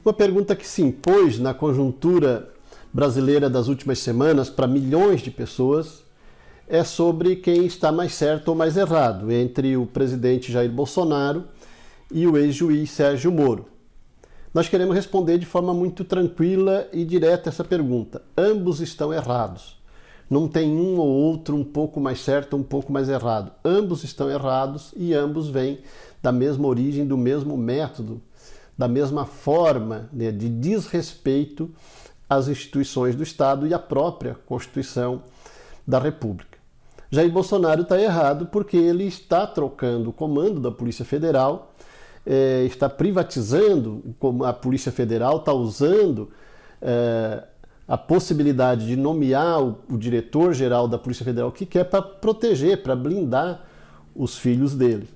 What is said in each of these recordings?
Uma pergunta que se impôs na conjuntura brasileira das últimas semanas para milhões de pessoas é sobre quem está mais certo ou mais errado entre o presidente Jair Bolsonaro e o ex-juiz Sérgio Moro. Nós queremos responder de forma muito tranquila e direta essa pergunta. Ambos estão errados. Não tem um ou outro um pouco mais certo ou um pouco mais errado. Ambos estão errados e ambos vêm da mesma origem, do mesmo método, da mesma forma, né, de desrespeito às instituições do Estado e à própria Constituição da República. Jair Bolsonaro está errado porque ele está trocando o comando da Polícia Federal, está privatizando a Polícia Federal, está usando a possibilidade de nomear o diretor-geral da Polícia Federal que quer para proteger, para blindar os filhos dele.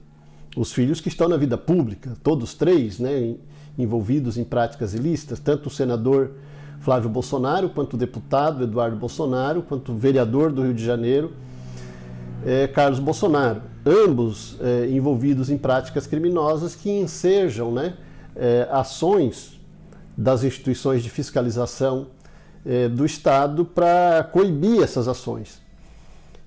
Os filhos que estão na vida pública, todos três, né, envolvidos em práticas ilícitas, tanto o senador Flávio Bolsonaro, quanto o deputado Eduardo Bolsonaro, quanto o vereador do Rio de Janeiro, Carlos Bolsonaro. Ambos envolvidos em práticas criminosas que ensejam, né, ações das instituições de fiscalização do Estado para coibir essas ações.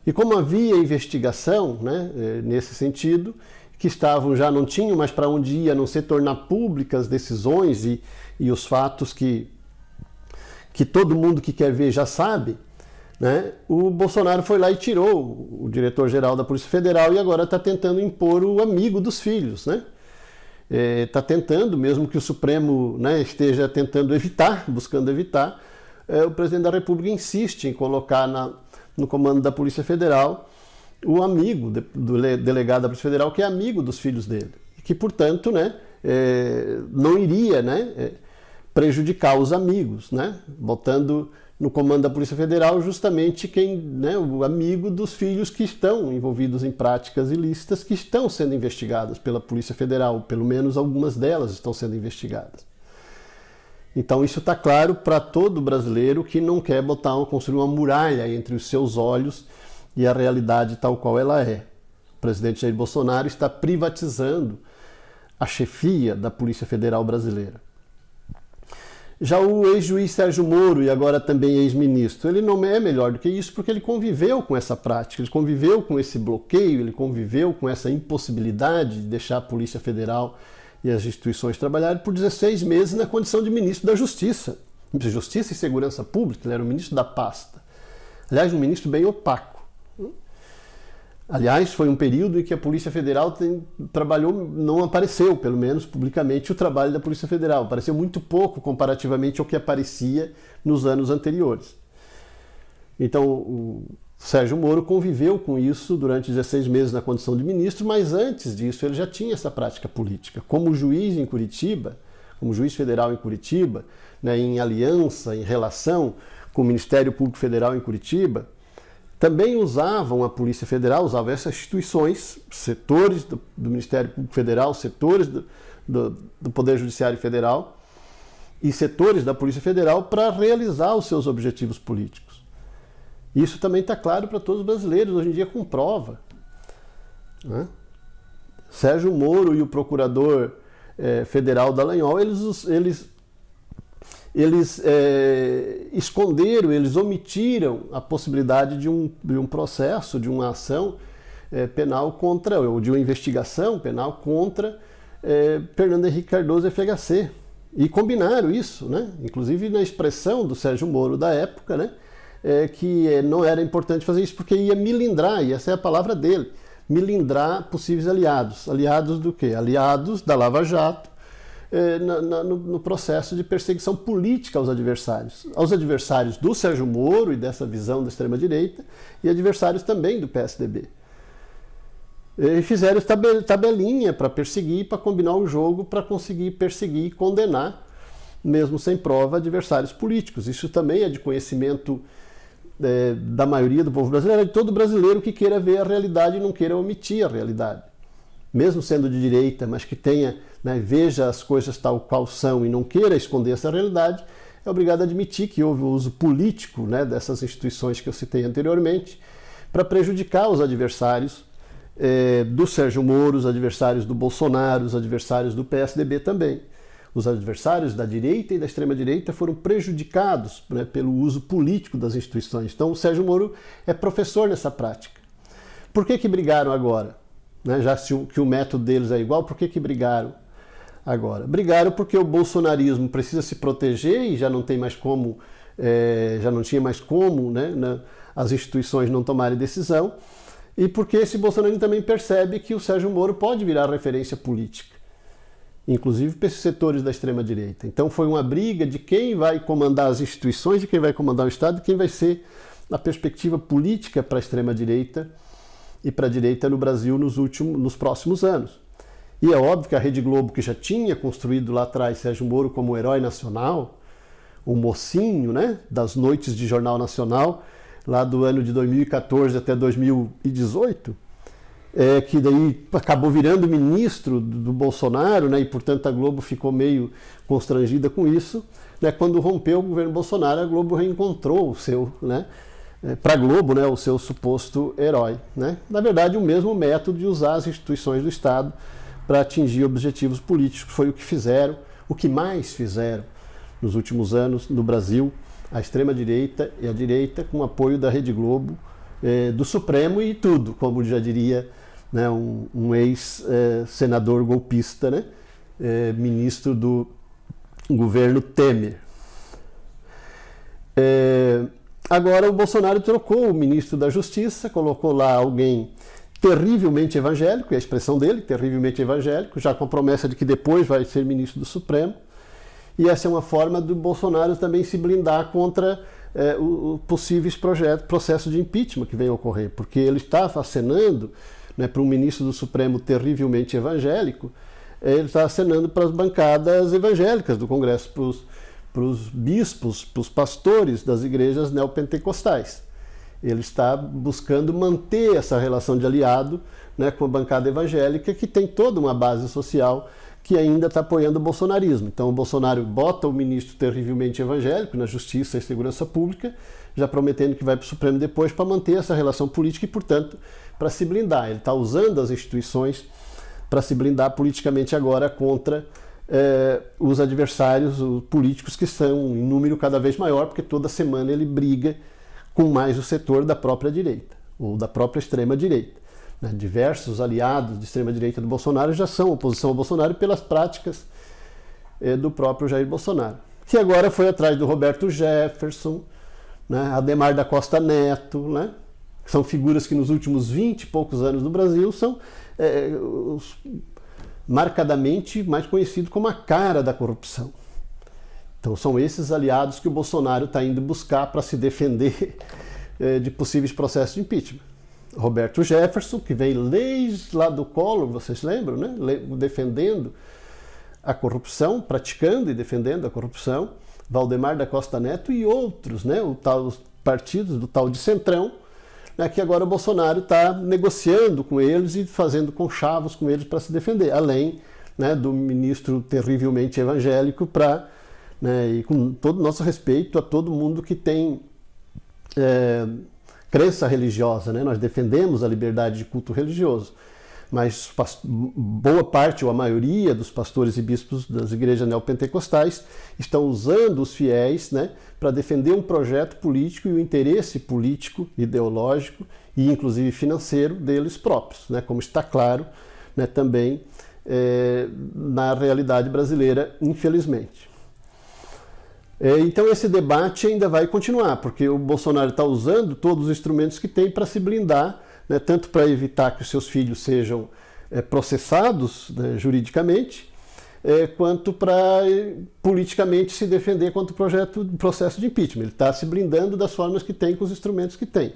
E como havia investigação, né, nesse sentido, que já não tinham mais para onde ir, a não ser tornar públicas as decisões e os fatos que todo mundo que quer ver já sabe, né? O Bolsonaro foi lá e tirou o diretor-geral da Polícia Federal e agora está tentando impor o amigo dos filhos, né? Está tentando, mesmo que o Supremo, né, esteja tentando evitar, buscando evitar, o presidente da República insiste em colocar no comando da Polícia Federal o amigo do delegado da Polícia Federal, que é amigo dos filhos dele, que, portanto, né, não iria, né, prejudicar os amigos, né, botando no comando da Polícia Federal justamente o amigo dos filhos que estão envolvidos em práticas ilícitas, que estão sendo investigadas pela Polícia Federal, pelo menos algumas delas estão sendo investigadas. Então isso está claro para todo brasileiro que não quer construir uma muralha entre os seus olhos e a realidade tal qual ela é. O presidente Jair Bolsonaro está privatizando a chefia da Polícia Federal brasileira. Já o ex-juiz Sérgio Moro, e agora também ex-ministro, ele não é melhor do que isso porque ele conviveu com essa prática, ele conviveu com esse bloqueio, ele conviveu com essa impossibilidade de deixar a Polícia Federal e as instituições trabalharem por 16 meses na condição de ministro da Justiça. Justiça e Segurança Pública, ele era o ministro da pasta. Aliás, um ministro bem opaco. Aliás, foi um período em que a Polícia Federal trabalhou, não apareceu, pelo menos publicamente, o trabalho da Polícia Federal. Apareceu muito pouco comparativamente ao que aparecia nos anos anteriores. Então, o Sérgio Moro conviveu com isso durante 16 meses na condição de ministro, mas antes disso ele já tinha essa prática política. Como juiz em Curitiba, como juiz federal em Curitiba, né, em aliança, em relação com o Ministério Público Federal em Curitiba, também usavam a Polícia Federal, usavam essas instituições, setores do Ministério Público Federal, setores do Poder Judiciário Federal e setores da Polícia Federal para realizar os seus objetivos políticos. Isso também está claro para todos os brasileiros, hoje em dia com prova, né? Sérgio Moro e o procurador federal Dallagnol, eles esconderam, eles omitiram a possibilidade de um processo, de uma ação penal contra, ou de uma investigação penal contra Fernando Henrique Cardoso e FHC. E combinaram isso, né? Inclusive na expressão do Sérgio Moro da época, né? Que não era importante fazer isso porque ia milindrar, e essa é a palavra dele, milindrar possíveis aliados. Aliados do quê? Aliados da Lava Jato, no processo de perseguição política aos adversários do Sérgio Moro e dessa visão da extrema-direita, e adversários também do PSDB. E fizeram tabelinha para perseguir, para combinar o jogo, para conseguir perseguir e condenar, mesmo sem prova, adversários políticos. Isso também é de conhecimento da maioria do povo brasileiro, de todo brasileiro que queira ver a realidade e não queira omitir a realidade. Mesmo sendo de direita, mas que tenha, né, veja as coisas tal qual são e não queira esconder essa realidade, é obrigado a admitir que houve o uso político, né, dessas instituições que eu citei anteriormente para prejudicar os adversários do Sérgio Moro, os adversários do Bolsonaro, os adversários do PSDB também. os adversários da direita e da extrema-direita foram prejudicados, né, pelo uso político das instituições. Então o Sérgio Moro é professor nessa prática. Por que brigaram agora? Né, já que o método deles é igual, por que brigaram agora? Brigaram porque o bolsonarismo precisa se proteger e já não tem mais como, já não tinha mais como, né, as instituições não tomarem decisão, e porque esse bolsonarismo também percebe que o Sérgio Moro pode virar referência política, inclusive para esses setores da extrema-direita. Então foi uma briga de quem vai comandar as instituições, de quem vai comandar o Estado, de quem vai ser a perspectiva política para a extrema-direita e para a direita no Brasil nos próximos anos. E é óbvio que a Rede Globo, que já tinha construído lá atrás Sérgio Moro como herói nacional, o mocinho, né, das noites de Jornal Nacional, lá do ano de 2014 até 2018, que daí acabou virando ministro do Bolsonaro, né, e portanto a Globo ficou meio constrangida com isso, né, quando rompeu o governo Bolsonaro, a Globo reencontrou o seu, né, para a Globo, né, o seu suposto herói. Né? Na verdade, o mesmo método de usar as instituições do Estado para atingir objetivos políticos foi o que fizeram, o que mais fizeram nos últimos anos no Brasil, a extrema-direita e a direita, com apoio da Rede Globo, do Supremo e tudo, como já diria, né, um ex-senador golpista, né, ministro do governo Temer. Agora o Bolsonaro trocou o ministro da Justiça, colocou lá alguém terrivelmente evangélico, é a expressão dele, terrivelmente evangélico, já com a promessa de que depois vai ser ministro do Supremo. E essa é uma forma do Bolsonaro também se blindar contra possíveis processos de impeachment que venham a ocorrer, porque ele está acenando, né, para um ministro do Supremo terrivelmente evangélico, ele está acenando para as bancadas evangélicas do Congresso, para os bispos, para os pastores das igrejas neopentecostais. Ele está buscando manter essa relação de aliado, né, com a bancada evangélica, que tem toda uma base social que ainda está apoiando o bolsonarismo. Então o Bolsonaro bota o ministro terrivelmente evangélico na Justiça e Segurança Pública, já prometendo que vai para o Supremo depois para manter essa relação política e, portanto, para se blindar. Ele está usando as instituições para se blindar politicamente agora contra os adversários os políticos, que são em número cada vez maior, porque toda semana ele briga com mais o setor da própria direita, ou da própria extrema-direita. Né? Diversos aliados de extrema-direita do Bolsonaro já são oposição ao Bolsonaro pelas práticas do próprio Jair Bolsonaro, que agora foi atrás do Roberto Jefferson, né? Adhemar da Costa Neto, né? São figuras que nos últimos 20 e poucos anos do Brasil são marcadamente mais conhecidos como a cara da corrupção. Então são esses aliados que o Bolsonaro está indo buscar para se defender de possíveis processos de impeachment. Roberto Jefferson, que vem desde lá do Collor, vocês lembram, né? Defendendo a corrupção, praticando e defendendo a corrupção. Valdemar da Costa Neto e outros, né? Os partidos do tal de Centrão, né? Que agora o Bolsonaro está negociando com eles e fazendo conchavos com eles para se defender, além, né, do ministro terrivelmente evangélico, para, né, e com todo o nosso respeito a todo mundo que tem crença religiosa, né? Nós defendemos a liberdade de culto religioso, mas boa parte ou a maioria dos pastores e bispos das igrejas neopentecostais estão usando os fiéis, né, para defender um projeto político e o interesse político, ideológico e inclusive financeiro deles próprios, né, como está claro, né, também na realidade brasileira, infelizmente. Então esse debate ainda vai continuar, porque o Bolsonaro está usando todos os instrumentos que tem para se blindar, né, tanto para evitar que os seus filhos sejam processados, né, juridicamente, quanto para politicamente se defender contra o processo de impeachment. Ele está se blindando das formas que tem, com os instrumentos que tem.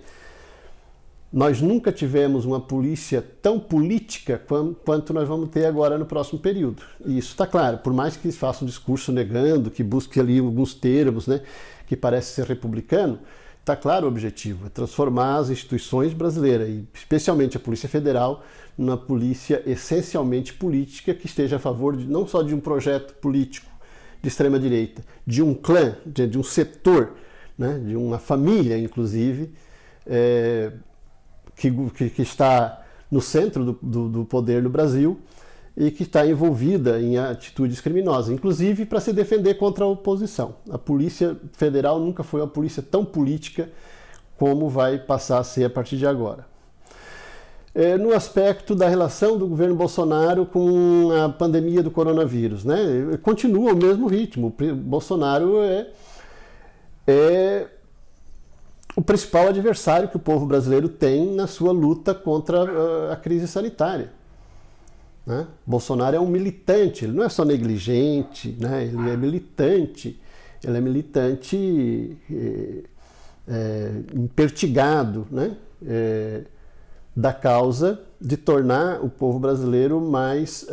Nós nunca tivemos uma polícia tão política quanto nós vamos ter agora no próximo período. E isso está claro, por mais que faça um discurso negando, que busque ali alguns termos, né, que parece ser republicano, está claro o objetivo, é transformar as instituições brasileiras, e especialmente a Polícia Federal, numa polícia essencialmente política, que esteja a favor não só de um projeto político de extrema-direita, de um clã, de um setor, né, de uma família, inclusive, que está no centro do poder no Brasil, e que está envolvida em atitudes criminosas, inclusive para se defender contra a oposição. A Polícia Federal nunca foi uma polícia tão política como vai passar a ser a partir de agora. No aspecto da relação do governo Bolsonaro com a pandemia do coronavírus, né? Continua o mesmo ritmo. O Bolsonaro é o principal adversário que o povo brasileiro tem na sua luta contra a crise sanitária. Né? Bolsonaro é um militante, ele não é só negligente, né? Ele é militante impertigado, né? Da causa de tornar o povo brasileiro mais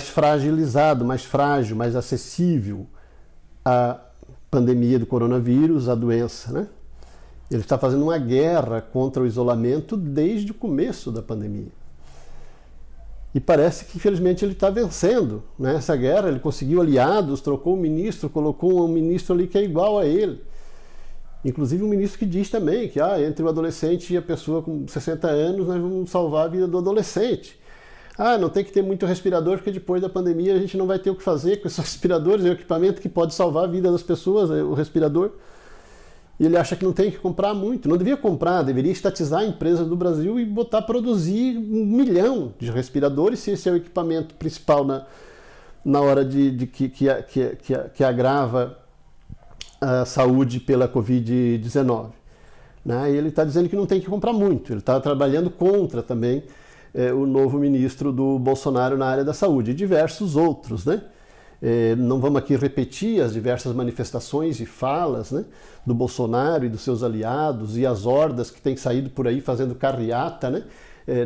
fragilizado, mais frágil, mais acessível à pandemia do coronavírus, à doença, né? Ele está fazendo uma guerra contra o isolamento desde o começo da pandemia. E parece que, infelizmente, ele está vencendo, né, essa guerra. Ele conseguiu aliados, trocou um ministro, colocou um ministro ali que é igual a ele. Inclusive um ministro que diz também que entre o adolescente e a pessoa com 60 anos nós vamos salvar a vida do adolescente. Não tem que ter muito respirador porque depois da pandemia a gente não vai ter o que fazer com esses respiradores, é o equipamento que pode salvar a vida das pessoas, o respirador. E ele acha que não tem que comprar muito. Não devia comprar, deveria estatizar a empresa do Brasil e botar a produzir 1 milhão de respiradores, se esse é o equipamento principal na hora que agrava a saúde pela Covid-19. Né? E ele está dizendo que não tem que comprar muito. Ele está trabalhando contra também o novo ministro do Bolsonaro na área da saúde e diversos outros, né? Não vamos aqui repetir as diversas manifestações e falas, né, do Bolsonaro e dos seus aliados e as hordas que têm saído por aí fazendo carreata, né,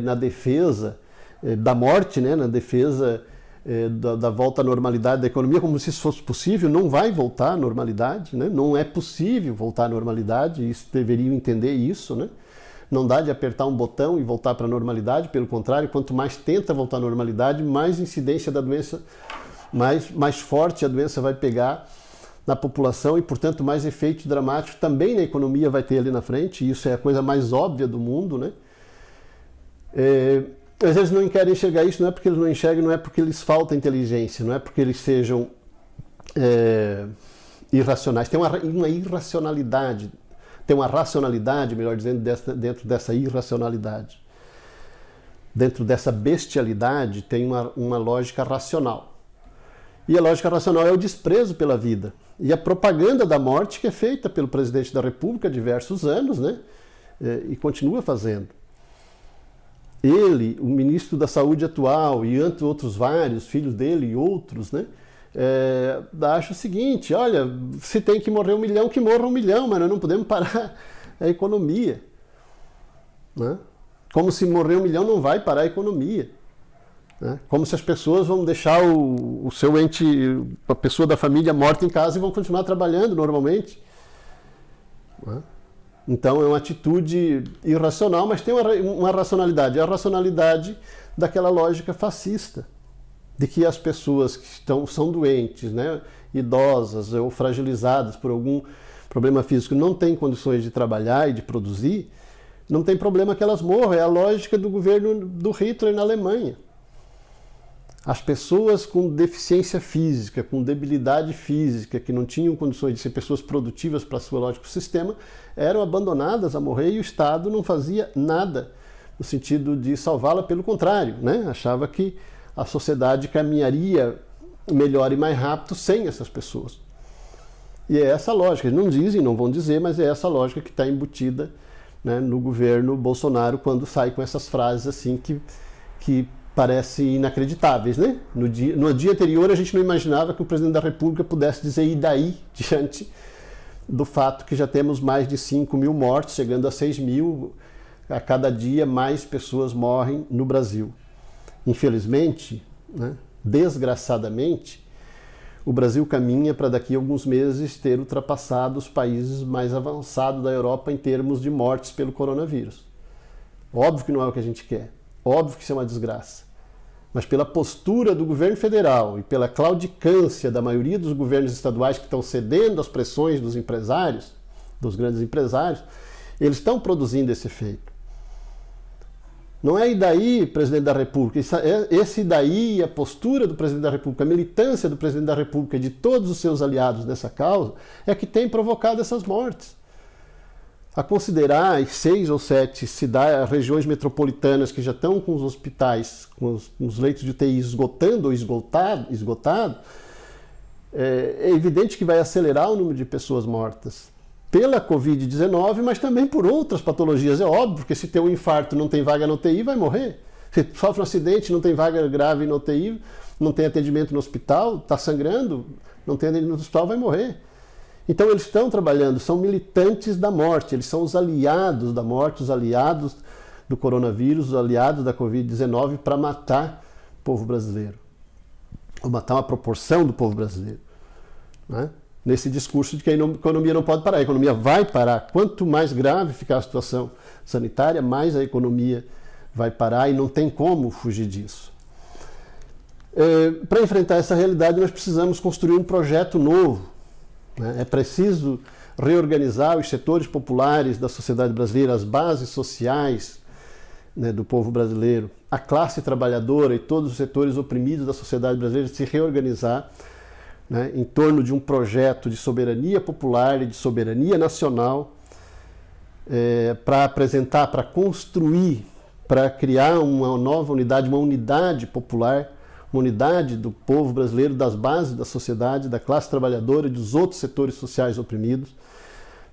na defesa da morte, né, na defesa da volta à normalidade da economia, como se isso fosse possível. Não vai voltar à normalidade, né? Não é possível voltar à normalidade, e deveriam entender isso, né? Não dá de apertar um botão e voltar para a normalidade, pelo contrário, quanto mais tenta voltar à normalidade, mais incidência da doença, mais forte a doença vai pegar na população e, portanto, mais efeitos dramáticos também na economia vai ter ali na frente. E isso é a coisa mais óbvia do mundo, né? Às vezes não querem enxergar isso, não é porque eles não enxergam, não é porque lhes falta inteligência, não é porque eles sejam irracionais. Tem uma irracionalidade, tem uma racionalidade, melhor dizendo, dentro dessa irracionalidade. Dentro dessa bestialidade tem uma lógica racional. E a lógica racional é o desprezo pela vida. E a propaganda da morte que é feita pelo presidente da República há diversos anos, né? E continua fazendo. Ele, o ministro da Saúde atual e entre outros vários, filhos dele e outros, né? Acha o seguinte: olha, se tem que morrer 1 milhão, que morra 1 milhão, mas nós não podemos parar a economia. Né? Como se morrer 1 milhão não vai parar a economia. Né? Como se as pessoas vão deixar o seu ente, a pessoa da família morta em casa e vão continuar trabalhando normalmente. Né? Então é uma atitude irracional, mas tem uma racionalidade. É a racionalidade daquela lógica fascista, de que as pessoas que são doentes, né, idosas ou fragilizadas por algum problema físico, não têm condições de trabalhar e de produzir, não tem problema que elas morram. É a lógica do governo do Hitler na Alemanha. As pessoas com deficiência física, com debilidade física, que não tinham condições de ser pessoas produtivas para a sua lógica do sistema, eram abandonadas a morrer e o Estado não fazia nada no sentido de salvá-la, pelo contrário, né? Achava que a sociedade caminharia melhor e mais rápido sem essas pessoas. E é essa lógica, eles não dizem, não vão dizer, mas é essa lógica que está embutida, né, no governo Bolsonaro, quando sai com essas frases assim que parecem inacreditáveis, né? No dia anterior a gente não imaginava que o presidente da República pudesse dizer "e daí?" diante do fato que já temos mais de 5 mil mortos, chegando a 6 mil. A cada dia mais pessoas morrem no Brasil. Infelizmente, né, desgraçadamente, o Brasil caminha para daqui a alguns meses ter ultrapassado os países mais avançados da Europa em termos de mortes pelo coronavírus. Óbvio que não é o que a gente quer. Óbvio que isso é uma desgraça. Mas pela postura do governo federal e pela claudicância da maioria dos governos estaduais que estão cedendo às pressões dos empresários, dos grandes empresários, eles estão produzindo esse efeito. Não é e daí, presidente da República. Esse daí, a postura do presidente da República, a militância do presidente da República e de todos os seus aliados nessa causa, é que tem provocado essas mortes. A considerar as 6 ou 7 regiões metropolitanas que já estão com os hospitais, com os leitos de UTI esgotando ou esgotado, é evidente que vai acelerar o número de pessoas mortas pela Covid-19, mas também por outras patologias. É óbvio que se tem um infarto não tem vaga na UTI, vai morrer. Se sofre um acidente, não tem vaga grave na UTI, não tem atendimento no hospital, está sangrando, não tem atendimento no hospital, vai morrer. Então eles estão trabalhando, são militantes da morte, eles são os aliados da morte, os aliados do coronavírus, os aliados da Covid-19 para matar o povo brasileiro, ou matar uma proporção do povo brasileiro, né? Nesse discurso de que a economia não pode parar. A economia vai parar. Quanto mais grave ficar a situação sanitária, mais a economia vai parar e não tem como fugir disso. Para enfrentar essa realidade, nós precisamos construir um projeto novo, né? É preciso reorganizar os setores populares da sociedade brasileira, as bases sociais, né, do povo brasileiro, a classe trabalhadora e todos os setores oprimidos da sociedade brasileira se reorganizar, né, em torno de um projeto de soberania popular e de soberania nacional, para apresentar, para construir, para criar uma nova unidade, uma unidade popular, uma unidade do povo brasileiro, das bases da sociedade, da classe trabalhadora e dos outros setores sociais oprimidos,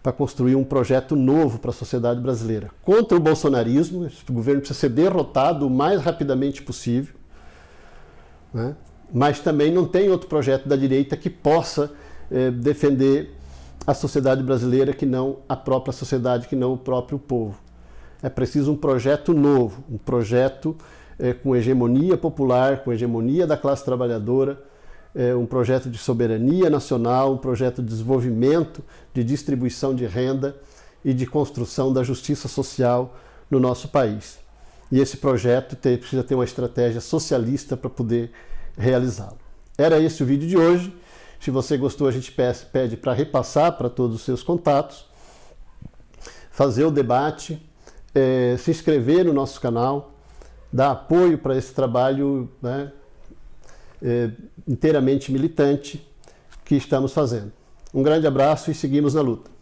para construir um projeto novo para a sociedade brasileira. Contra o bolsonarismo, o governo precisa ser derrotado o mais rapidamente possível, né? Mas também não tem outro projeto da direita que possa defender a sociedade brasileira que não a própria sociedade, que não o próprio povo. É preciso um projeto novo, um projeto com hegemonia popular, com hegemonia da classe trabalhadora, um projeto de soberania nacional, um projeto de desenvolvimento, de distribuição de renda e de construção da justiça social no nosso país. E esse projeto precisa ter uma estratégia socialista para poder realizá-lo. Era esse o vídeo de hoje. Se você gostou, a gente pede para repassar para todos os seus contatos, fazer o debate, se inscrever no nosso canal, dar apoio para esse trabalho, né, inteiramente militante que estamos fazendo. Um grande abraço e seguimos na luta.